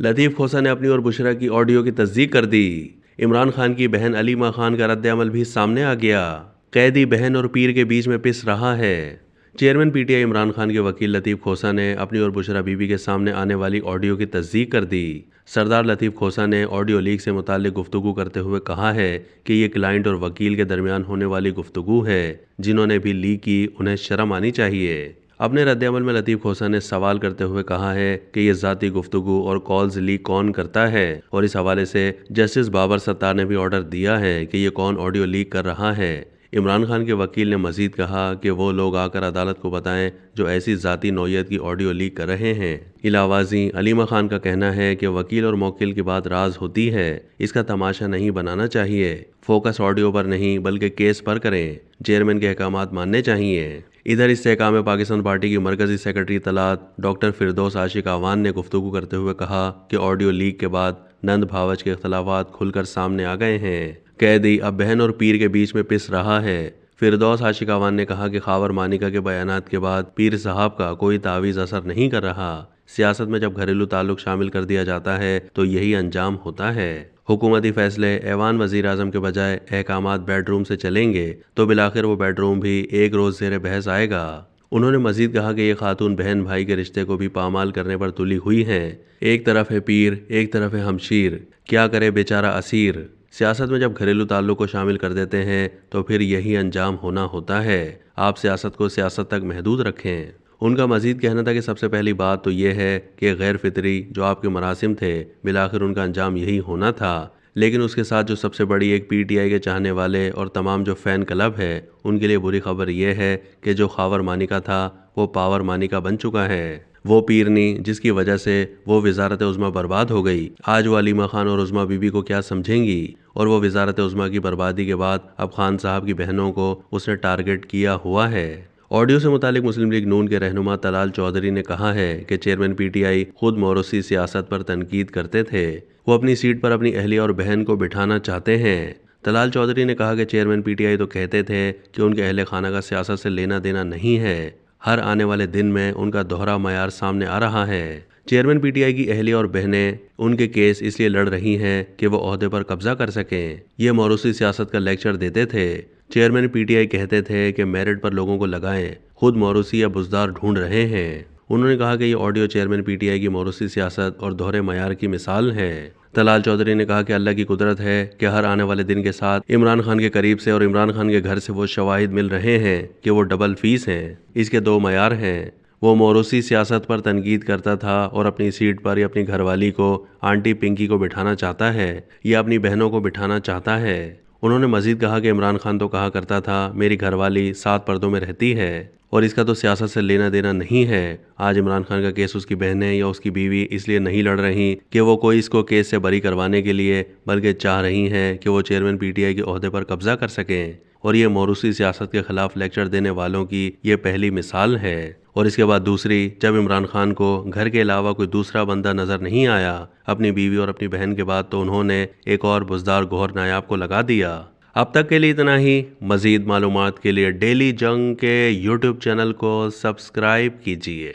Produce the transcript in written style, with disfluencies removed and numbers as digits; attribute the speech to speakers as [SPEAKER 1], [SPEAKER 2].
[SPEAKER 1] लतीफ़ खोसा ने अपनी और बुशरा की ऑडियो की तस्दीक कर दी। इमरान खान की बहन अलीमा खान का रद्द-ए-अमल भी सामने आ गया। कैदी बहन और पीर के बीच में पिस रहा है। चेयरमैन पीटीआई इमरान खान के वकील लतीफ़ खोसा ने अपनी और बुशरा बीबी के सामने आने वाली ऑडियो की तस्दीक कर दी। सरदार लतीफ़ खोसा ने ऑडियो लीक से मुताल्लिक गुफ्तगू करते हुए कहा है कि ये क्लाइंट और वकील के दरमियान होने वाली गुफ्तगू है। जिन्होंने भी लीक की उन्हें शर्म आनी चाहिए। अपने रद्द-ए-अमल में लतीफ़ खोसा ने सवाल करते हुए कहा है कि ये ज़ाती गुफ्तगू और कॉल्स लीक कौन करता है, और इस हवाले से जस्टिस बाबर सत्तार ने भी ऑर्डर दिया है कि ये कौन ऑडियो लीक कर रहा है। इमरान खान के वकील ने मजीद कहा कि वो लोग आकर अदालत को बताएं जो ऐसी ज़ाती नौयत की ऑडियो लीक कर रहे हैं। इलावाजी अलीमा खान का कहना है कि वकील और मौकिल की बात राज होती है, इसका तमाशा नहीं बनाना चाहिए। फोकस ऑडियो पर नहीं बल्कि केस पर करें। चेयरमैन के अहकामात मानने चाहिए। इधर इस्तेहकाम पाकिस्तान पार्टी की मरकजी सेक्रेटरी तलात डॉक्टर फिरदौस आशिक आवान ने गुफ्तगू करते हुए कहा कि ऑडियो लीक के बाद नंद भावच के इख्तलाफात खुलकर सामने आ गए हैं। कैदी अब बहन और पीर के बीच में पिस रहा है। फिरदौस आशिक आवान ने कहा कि खावर मानिका के बयानात के बाद पीर साहब का कोई तावीज़ असर नहीं कर रहा। सियासत में जब घरेलू ताल्लुक शामिल कर दिया जाता है तो यही अंजाम होता है। हुकूमती फैसले ऐवान वज़ीर आज़म के बजाय अहकामात बेडरूम से चलेंगे तो बिलाखिर वो बेडरूम भी एक रोज़ ज़ेरे बहस आएगा। उन्होंने मजीद कहा कि ये खातून बहन भाई के रिश्ते को भी पामाल करने पर तुली हुई हैं। एक तरफ है पीर, एक तरफ है हमशीर, क्या करे बेचारा असीर। सियासत में जब घरेलू ताल्लुक को शामिल कर देते हैं तो फिर यही अंजाम होना होता है। आप सियासत को सियासत तक महदूद रखें। उनका मजीद कहना था कि सबसे पहली बात तो यह है कि गैर फितरी जो आपके मरासिम थे बिलाखिर उनका अंजाम यही होना था। लेकिन उसके साथ जो सबसे बड़ी एक पीटीआई के चाहने वाले और तमाम जो फ़ैन क्लब है उनके लिए बुरी खबर यह है कि जो खावर मानिका था वो पावर मानिका बन चुका है। वो पीरनी जिसकी वजह से वो वजारत उज़्मा बर्बाद हो गई, आज वो अलीमा खान और उज़्मा बीबी को क्या समझेंगी। और वो वजारत उज़्मा की बर्बादी के बाद अब खान साहब की बहनों को उसने टारगेट किया हुआ है। ऑडियो से मुतालिक मुस्लिम लीग नून के रहनुमा तलाल चौधरी ने कहा है कि चेयरमैन पीटीआई खुद मौरूसी सियासत पर तनकीद करते थे। वो अपनी सीट पर अपनी अहलिया और बहन को बिठाना चाहते हैं। तलाल चौधरी ने कहा कि चेयरमैन पीटीआई तो कहते थे कि उनके अहले खाना का सियासत से लेना देना नहीं है। हर आने वाले दिन में उनका दोहरा मयार सामने आ रहा है। चेयरमैन पीटीआई की अहलिया और बहनें उनके केस इसलिए लड़ रही हैं कि वो ओहदे पर कब्जा कर सकें। ये मौरूसी सियासत का लेक्चर देते थे। चेयरमैन पीटीआई कहते थे कि मेरिट पर लोगों को लगाएं, खुद मौरूसी या बुजदार ढूंढ रहे हैं। उन्होंने कहा कि ये ऑडियो चेयरमैन पीटीआई की मौरूसी सियासत और दोहरे मयार की मिसाल है। तलाल चौधरी ने कहा कि अल्लाह की कुदरत है कि हर आने वाले दिन के साथ इमरान खान के करीब से और इमरान खान के घर से वो शवाहिद मिल रहे हैं कि वो डबल फीस हैं। इसके दो मयार हैं। वो मौरूसी सियासत पर तनकीद करता था और अपनी सीट पर या अपनी घरवाली को आंटी पिंकी को बिठाना चाहता है या अपनी बहनों को बिठाना चाहता है। उन्होंने मजीद कहा कि इमरान खान तो कहा करता था मेरी घरवाली 7 पर्दों में रहती है और इसका तो सियासत से लेना देना नहीं है। आज इमरान खान का केस उसकी बहनें या उसकी बीवी इसलिए नहीं लड़ रही कि वो कोई इसको केस से बरी करवाने के लिए, बल्कि चाह रही हैं कि वो चेयरमैन पीटीआई के ओहदे पर कब्जा कर सकें। और ये मौरूसी सियासत के खिलाफ लेक्चर देने वालों की ये पहली मिसाल है। और इसके बाद दूसरी, जब इमरान खान को घर के अलावा कोई दूसरा बंदा नजर नहीं आया अपनी बीवी और अपनी बहन के बाद, तो उन्होंने एक और बुजदार गौहर नायाब को लगा दिया। अब तक के लिए इतना ही। मजीद मालूमात के लिए डेली जंग के यूट्यूब चैनल को सब्सक्राइब कीजिए।